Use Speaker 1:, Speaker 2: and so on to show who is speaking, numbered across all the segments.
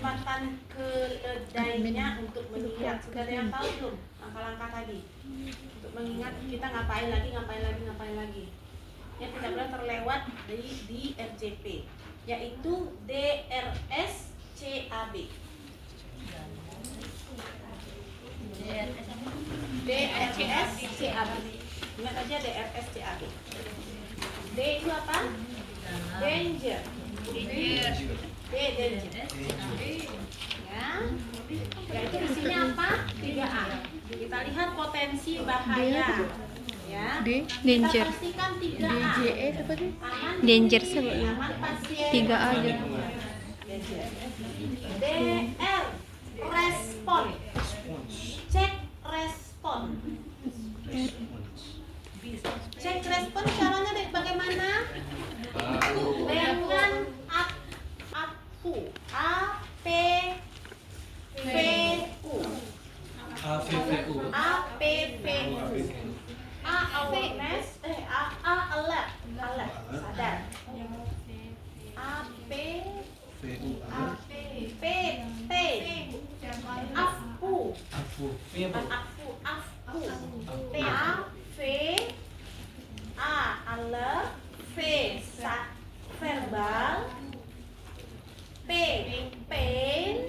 Speaker 1: menempatkan keledainya untuk mengingat. Sudah ada yang tahu belum langkah-langkah tadi? Untuk mengingat kita ngapain lagi. Yang tidak boleh terlewat di RJP, yaitu DRSCAB. DRSCAB. Ingat aja DRSCAB. D itu apa? Danger. D danger. Ya. Yaitu isinya apa? 3A. Kita lihat potensi bahaya. Ya.
Speaker 2: D danger.
Speaker 1: Kita pastikan 3A.
Speaker 2: DJE apa tuh?
Speaker 1: Aman
Speaker 2: Danger
Speaker 1: diri,
Speaker 2: sebelum
Speaker 1: aman pasien.
Speaker 2: 3A aja.
Speaker 1: DR respon. Cek respon. Cek respon caranya bagaimana? Dengan APU. A awareness, A alert, sadar. Alert, verbal, pain,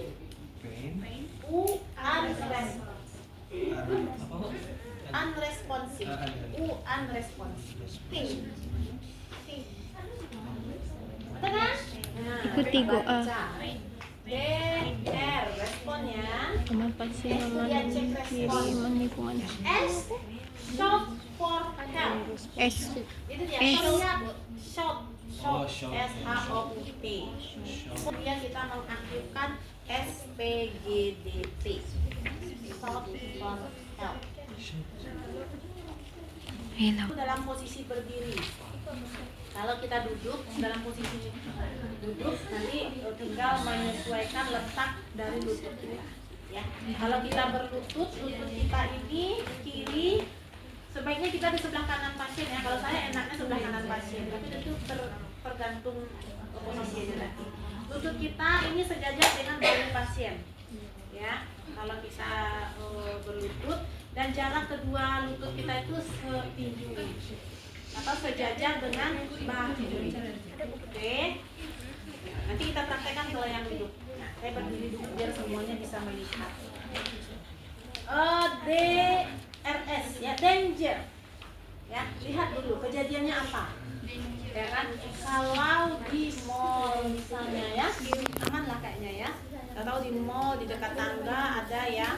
Speaker 1: unresponsive, unresponsive. Benar?
Speaker 2: Ikut 3A.
Speaker 1: DR responnya.
Speaker 2: Aman pasien, aman diri, aman lingkungan.
Speaker 1: S shout for help.
Speaker 2: S.
Speaker 1: Itu dia.
Speaker 2: S.
Speaker 1: Shout. SHOUT. Kemudian kita mengaktifkan SPGDT. Shout for help.
Speaker 2: Hello.
Speaker 1: Dalam posisi berdiri. Kalau kita duduk dalam posisi duduk, nanti tinggal menyesuaikan letak dari lutut kita. Ya. Kalau kita berlutut, lutut kita ini kiri, sebaiknya kita di sebelah kanan pasien ya. Kalau saya enaknya sebelah kanan pasien, tapi itu tergantung posisinya nanti. Lutut kita ini sejajar dengan bahu pasien. Ya. Kalau bisa berlutut dan jarak kedua lutut kita itu setinggi atau sejajar dengan bahu. Oke. Nanti kita praktekkan kalau yang duduk. Nah, saya berdiri dulu biar semuanya bisa melihat. DRS ya, danger. Ya, lihat dulu kejadiannya apa. Ya kan? Kalau di mall misalnya ya, aman lah kayaknya ya. Atau di mall di dekat tangga ada yang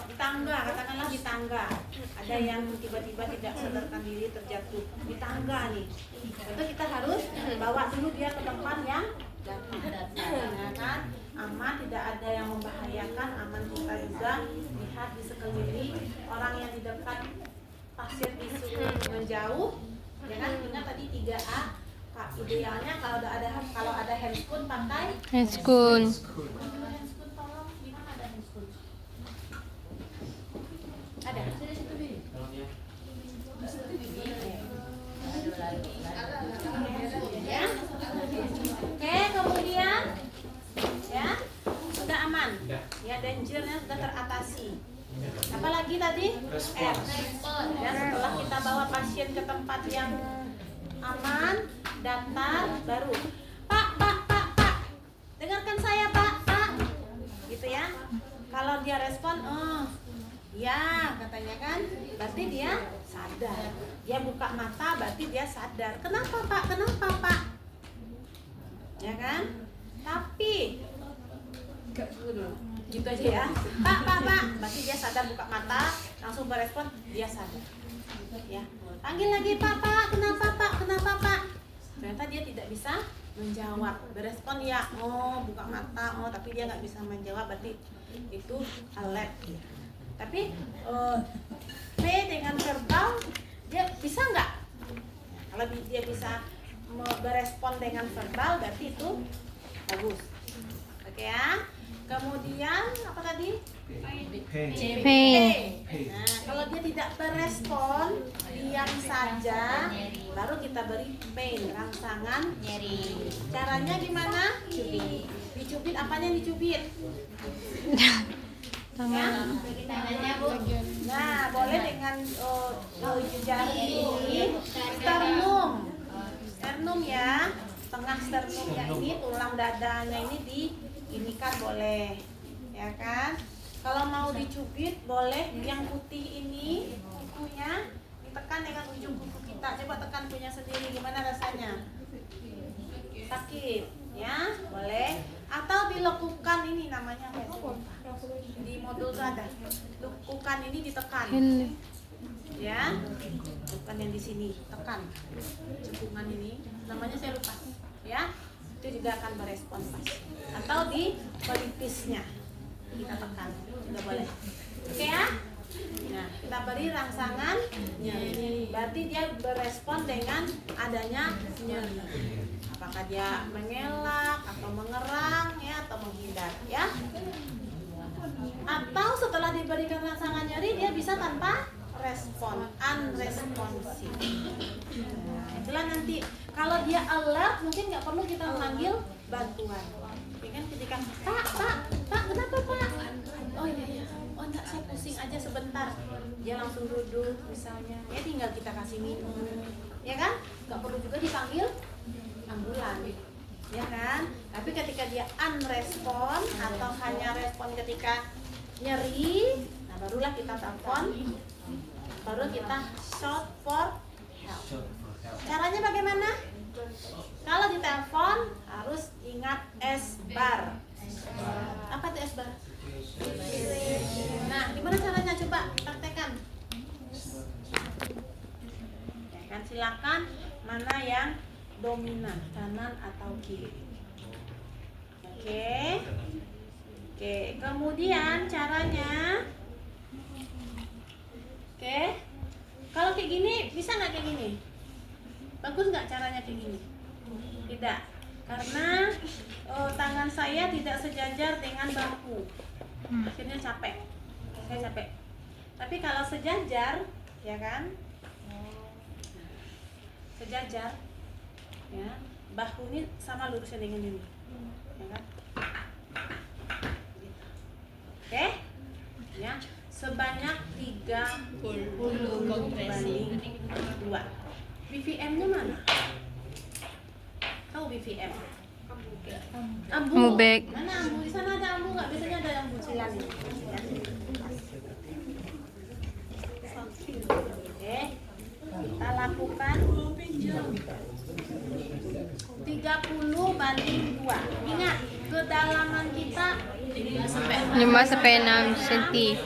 Speaker 1: di tangga, katakanlah di tangga ada yang tiba-tiba tidak sadarkan diri terjatuh di tangga nih. Itu kita harus bawa dulu dia ke tempat yang ya kan, aman, tidak ada yang membahayakan, aman kita juga lihat di sekeliling orang yang di dekat pasien disuruh menjauh, ya kan. Ingat tadi 3A. Idealnya kalau ada handphone pakai
Speaker 2: Handphone.
Speaker 1: ada. Ya. Oke, kemudian ya sudah aman. Ya, dangernya sudah teratasi. Apalagi tadi? Respon. Ya, setelah kita bawa pasien ke tempat yang aman, datar, baru Pak, dengarkan saya Pak. Gitu ya. Kalau dia respon, ya katanya kan, berarti dia sadar. Dia buka mata, berarti dia sadar. Kenapa Pak? Ya kan? Tapi gitu aja ya. Pak, berarti dia sadar, buka mata, langsung berespon, dia sadar. Ya. Panggil lagi Pak, kenapa Pak? Ternyata dia tidak bisa menjawab. Berespon ya, buka mata, tapi dia nggak bisa menjawab, berarti itu alert. Tapi P dengan verbal dia bisa nggak? Kalau dia bisa berespon dengan verbal berarti itu bagus. Oke ya. Kemudian apa tadi?
Speaker 2: Pain.
Speaker 1: Nah, kalau dia tidak berespon, diam saja, baru kita beri pain, rangsangan nyeri. Caranya gimana? Dicubit, apanya yang dicubit?
Speaker 2: Tangan.
Speaker 1: Nah, boleh dengan jari ini sternum. Sternum ya. Tengah sternumnya ini, tulang dadanya ini diinikan boleh. Ya kan? Kalau mau dicubit boleh yang putih ini kukunya ditekan dengan ujung kuku kita. Coba tekan punya sendiri, gimana rasanya? Sakit ya, boleh. Atau dilekukan, ini namanya apa ya? Di modul tuh ada lekukan, ini ditekan ya, bukan yang di sini, tekan cekungan ini namanya saya lupa ya, itu juga akan berespon pas. Atau di pelipisnya kita tekan juga boleh. Oke ya. Nah, kita beri rangsangan nyeri, berarti dia berespon dengan adanya nyeri. Apakah dia mengelak atau mengerang ya, atau menghindar ya. Atau setelah diberikan rangsangan nyeri dia bisa tanpa respon, unresponsive. Nah, itulah nanti kalau dia alert mungkin nggak perlu kita memanggil bantuan. Ya kan, ketika Pak, kenapa Pak? Oh iya, oh enggak, saya pusing aja sebentar. Dia langsung duduk misalnya, ya tinggal kita kasih minum, ya kan? Nggak perlu juga dipanggil ambulan, ya kan? Tapi ketika dia unrespon atau hanya respon ketika nyeri, nah barulah kita telepon, baru kita shout for help. Caranya bagaimana? Kalau ditelepon harus ingat S-bar. Apa itu S-bar? Nah, gimana caranya? Coba praktekkan. Ya kan, silakan mana yang dominan, kanan atau kiri. Oke. Oke, kemudian caranya. Oke. Kalau kayak gini, bisa nggak kayak gini? Bagus nggak caranya kayak gini? Tidak, karena tangan saya tidak sejajar dengan bahu. Akhirnya capek. Saya capek. Tapi kalau sejajar, ya kan? Sejajar, ya, bahu ini sama lurusnya dengan ini, ya kan? Oke, ya, sebanyak 30 banding 2. BVM-nya mana? Tahu BVM? Ambu.
Speaker 2: Mubek.
Speaker 1: Mana ambu? Di sana ada ambu nggak? Biasanya ada ambu cilan ini. Oke, kita lakukan 30 banding 2. Ingat, kedalaman kita
Speaker 2: 5 sampai 6 cm.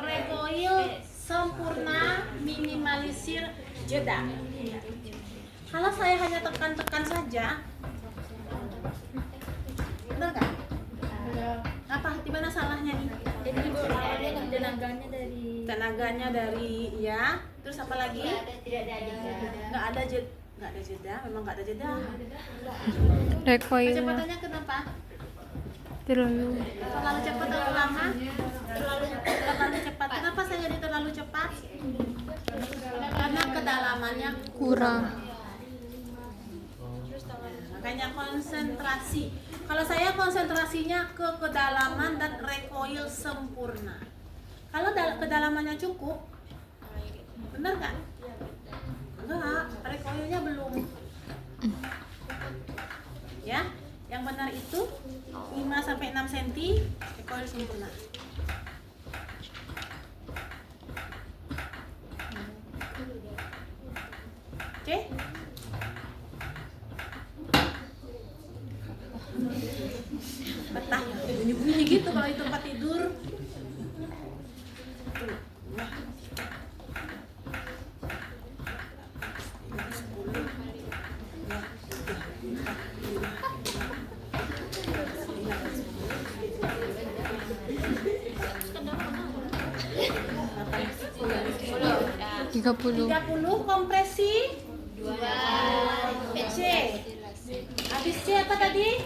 Speaker 1: recoil sempurna, minimalisir jeda. Kalau saya hanya tekan-tekan saja, benar nggak? Apa? Di mana salahnya nih?
Speaker 3: Jadi tenaganya dari
Speaker 1: ya. Terus apa lagi?
Speaker 3: tidak ada
Speaker 1: Nggak ada jeda. Memang nggak ada jeda.
Speaker 2: Recoil
Speaker 1: Kecepatannya kenapa?
Speaker 2: terlalu
Speaker 1: Terlalu cepat atau lama? Terlalu cepat. Kenapa saya jadi terlalu cepat? Karena kedalamannya
Speaker 2: kurang.
Speaker 1: Makanya konsentrasi. Kalau saya konsentrasinya ke kedalaman dan recoil sempurna. Kalau kedalamannya cukup, benar nggak? Enggak, recoilnya belum. Ya, yang benar itu 5 sampai 6 cm recoil sempurna. Oke? Betah ya, bunyi-bunyi gitu kalau di tempat tidur.
Speaker 2: Tiga puluh
Speaker 1: 30 kompresi 2 C. Habis C apa tadi?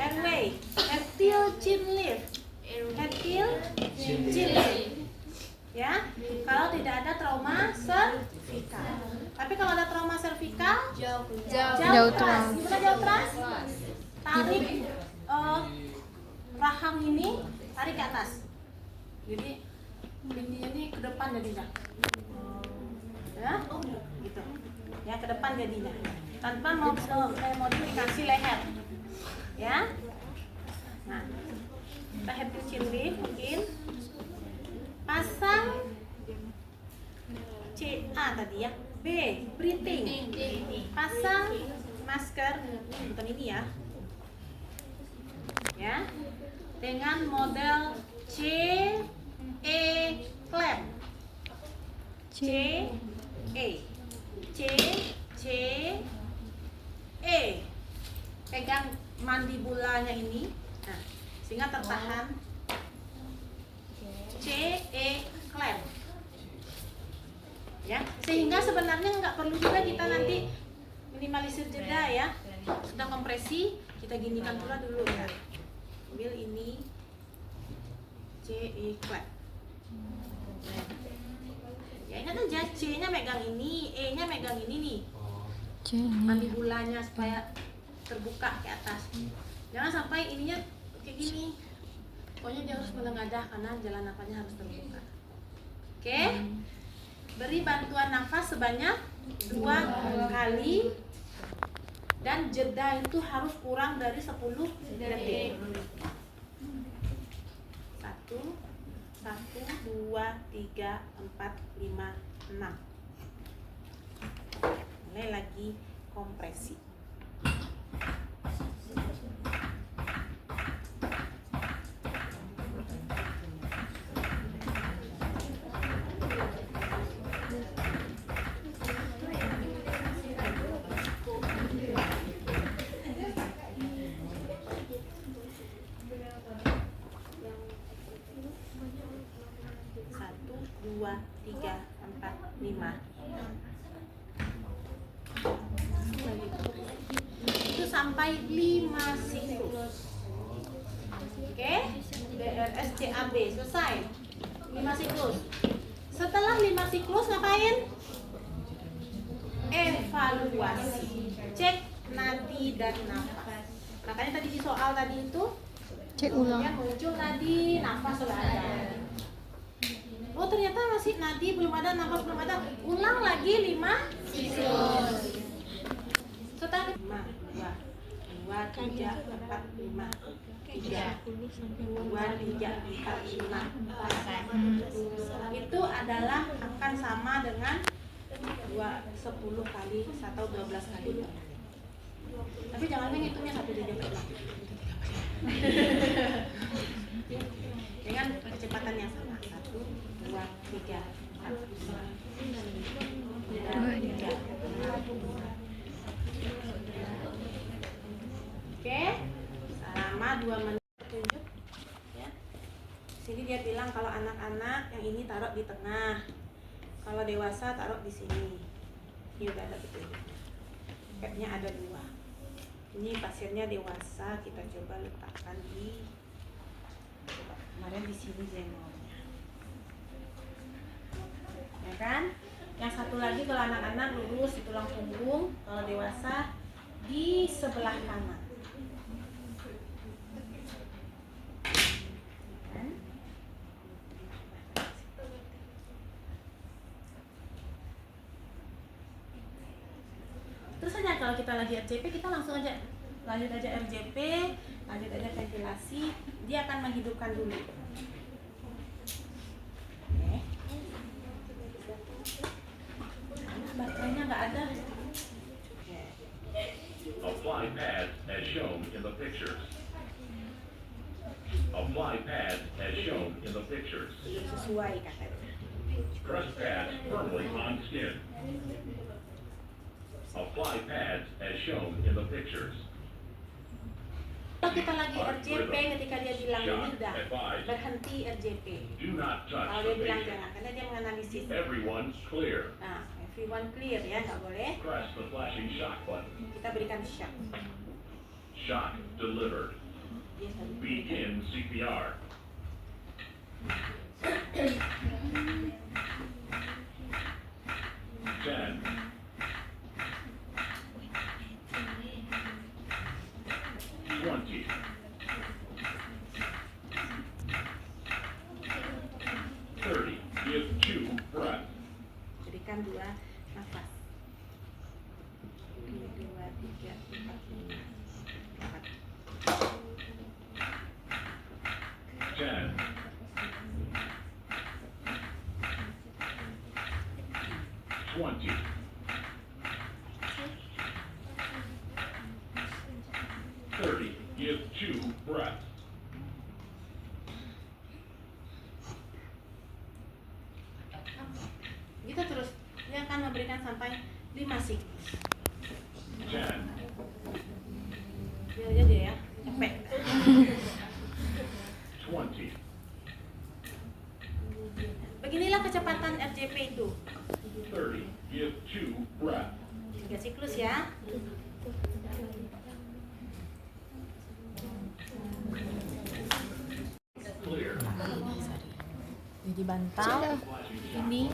Speaker 1: Airway. Vertil chin lift. Vertil chin lift. Ya, kalau tidak ada trauma servikal. Tapi kalau ada trauma servikal, jauh
Speaker 2: Jauh
Speaker 1: kelas.
Speaker 2: trauma.
Speaker 1: Gimana kontras, tarik rahang ini, tarik ke atas. Jadi ininya ini ke depan jadinya. Ya, gitu. Ya, ke depan jadinya. Tanpa modifikasi leher. Ya. Nah, kita happy chin lift mungkin. Pasang A tadi ya. B, breathing. Pasang masker, bukan ini ya. Ya. Dengan model C E clamp. C E C E. Pegang mandibulanya ini. Nah, sehingga tertahan. C E clamp. Ya, sehingga sebenarnya nggak perlu juga kita nanti minimalisir jeda ya. Sudah kompresi, kita ginikan pula dulu ya. Ambil ini C E clamp. Ya, ingat aja C-nya megang ini, E-nya megang ini nih. Mandibulanya supaya terbuka ke atas. Jangan sampai ininya kayak gini. Pokoknya dia harus menengadah karena jalan nafasnya harus terbuka. Oke? Beri bantuan nafas sebanyak 2 kali dan jeda itu harus kurang dari 10 detik. 1 2 3 4 5 6. Mulai lagi kompresi. Itu sampai 5 siklus. Oke? DRS CAB selesai. 5 siklus. Setelah 5 siklus ngapain? Evaluasi. Cek nadi dan nafas. Makanya tadi di soal tadi itu
Speaker 2: Cek ulang.
Speaker 1: yang muncul tadi nafas sudah ada. Oh ternyata masih nadi belum ada, nafas belum ada. Ulang lagi 5 siklus. Setelah 5, 2, 3, 4, 5, 3, 2, 3, 4, 5. Itu adalah akan sama dengan 10 kali atau 12 kali. Tapi jangan ngitungnya 1 jam dengan kecepatan yang sama. 1, 2, 3, 4, 5. Oke, selama 2 menit tunjuk ya. Sini dia bilang kalau anak-anak yang ini taruh di tengah, kalau dewasa taruh di sini. Ini udah ada petunjuknya. Kayaknya ada 2. Ini pasiennya dewasa, kita coba letakkan di kemarin di sini jengolnya. Ya kan? Yang satu lagi kalau anak-anak lurus di tulang punggung, kalau dewasa di sebelah kanan. Terus aja kalau kita lagi RJP, kita langsung aja lanjut aja RJP, lanjut aja ventilasi, dia akan menghidupkan dulu. Oke. Baterainya nggak ada.
Speaker 4: Apply pad as shown in the pictures. Apply pad as shown in the pictures.
Speaker 1: Sesuai katanya.
Speaker 4: Press pads firmly on skin. Apply pads as shown in the pictures.
Speaker 1: Kalau kita lagi RJP, ketika dia bilang ini udah berhenti RJP.
Speaker 4: Do not touch
Speaker 1: Kalau
Speaker 4: the
Speaker 1: dia bilang
Speaker 4: patient.
Speaker 1: jangan, karena dia menganalisis.
Speaker 4: Everyone's clear.
Speaker 1: Nah, everyone clear ya, nggak boleh.
Speaker 4: Press the flashing shock button.
Speaker 1: Kita berikan shock.
Speaker 4: Shock delivered.
Speaker 1: Dia tadi.
Speaker 4: Begin CPR. 10, 9, 8, 7, 6, 5, 4, 3, 2, 1. 20. 30. Give 2 breaths.
Speaker 1: Berikan 2 nafas. 1, 2, 3, 4, 5, 4.
Speaker 4: 10. 20. 30. Give 2 breaths.
Speaker 1: Gitu terus. Dia akan memberikan sampai 5 siklus.
Speaker 4: 10.
Speaker 1: Biar aja dia ya, capek.
Speaker 4: 20.
Speaker 1: Beginilah kecepatan RJP itu.
Speaker 4: 30. Give 2 breaths.
Speaker 1: 3 siklus ya.
Speaker 4: Clear.
Speaker 1: Jadi bantal ini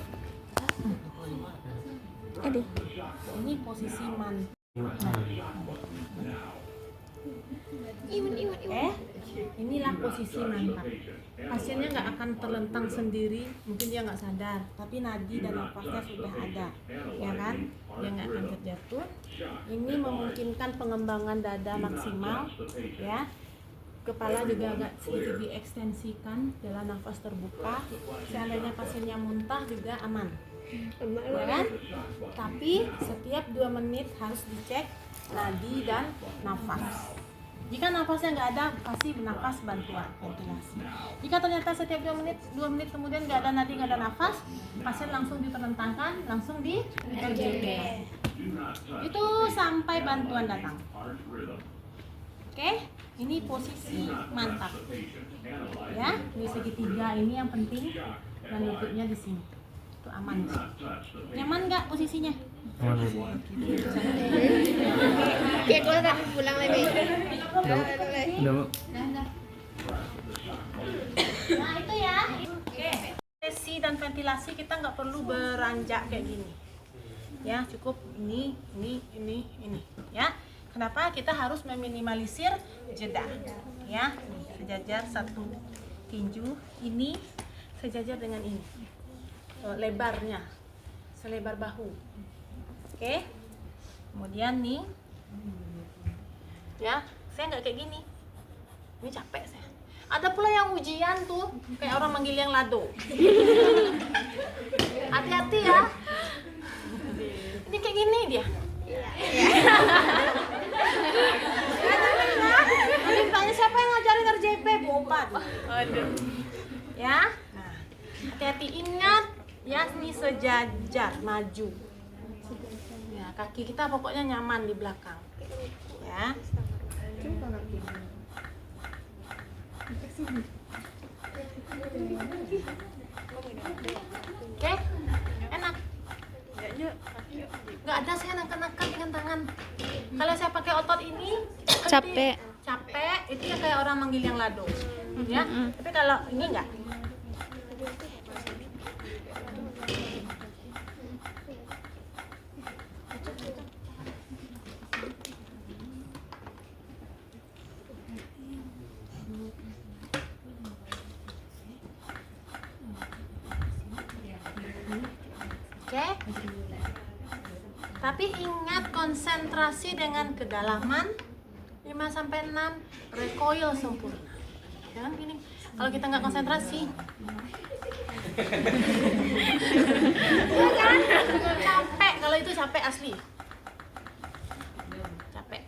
Speaker 2: Aduh.
Speaker 1: ini posisi mantap. Inilah posisi mantap. Pasiennya nggak akan terlentang sendiri, mungkin dia nggak sadar, tapi nadi dan nafasnya sudah ada, ya kan? Dia nggak akan terjatuh. Ini memungkinkan pengembangan dada maksimal, ya. Kepala juga agak sedikit diekstensikan, jalan nafas terbuka. Seandainya pasiennya muntah juga aman, ya kan? Tapi setiap 2 menit harus dicek nadi dan nafas. Jika nafasnya nggak ada, kasih nafas bantuan ventilasi. Jika ternyata setiap 2 menit kemudian nggak ada nadi, nggak ada nafas, pasien langsung diterentangkan, langsung di RJP. Itu sampai bantuan datang. Oke, ini posisi mantap. Ya, ini segitiga ini yang penting dan lututnya di sini. Itu aman. Nyaman nggak posisinya?
Speaker 2: Kayak gue kan pulang lagi.
Speaker 1: Nah itu ya. Oke. Sesi dan ventilasi kita nggak perlu beranjak kayak gini. Ya cukup ini. Ya. Kenapa? Kita harus meminimalisir jeda. Ya. Sejajar satu tinju ini sejajar dengan ini. Lebarnya selebar bahu. Oke. Kemudian nih. Ya, saya nggak kayak gini. Ini capek saya. Ada pula yang ujian tuh, kayak orang manggil yang lado. Hati-hati ya. Ini kayak gini dia. Nanti tanya siapa yang ngajarin RJP, Bobat. Ya, nah, hati-hati, ingat ya, ini sejajar maju. Ya, kaki kita pokoknya nyaman di belakang. Ya. Oke, enak. Nggak ada saya nangkat-nangkat dengan tangan. Kalau saya pakai otot ini
Speaker 2: Capek.
Speaker 1: itu ya kayak orang manggil yang lado. Ya, tapi kalau ini enggak. Oke. Tapi ingat konsentrasi dengan kedalaman 5-6, recoil sempurna. Jangan gini. Kalau kita nggak konsentrasi, ya kan? Capek. Kalau itu capek asli. Capek.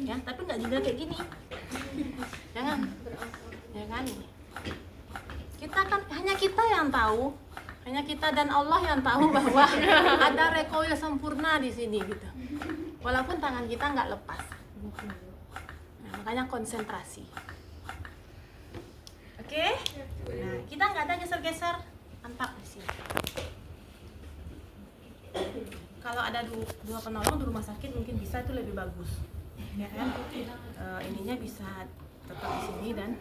Speaker 1: Ya, tapi nggak juga kayak gini. Jangan. Ya kan? Kita kan hanya kita yang tahu, hanya kita dan Allah yang tahu bahwa ada recoil sempurna di sini gitu. Walaupun tangan kita nggak lepas. Nah, makanya konsentrasi. Oke? Nah, kita nggak ada geser-geser, mantap di sini. Kalau ada dua penolong di rumah sakit mungkin bisa, itu lebih bagus. Ya kan? Ininya bisa tetap di sini dan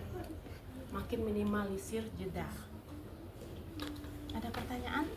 Speaker 1: makin minimalisir jeda. Ada pertanyaan?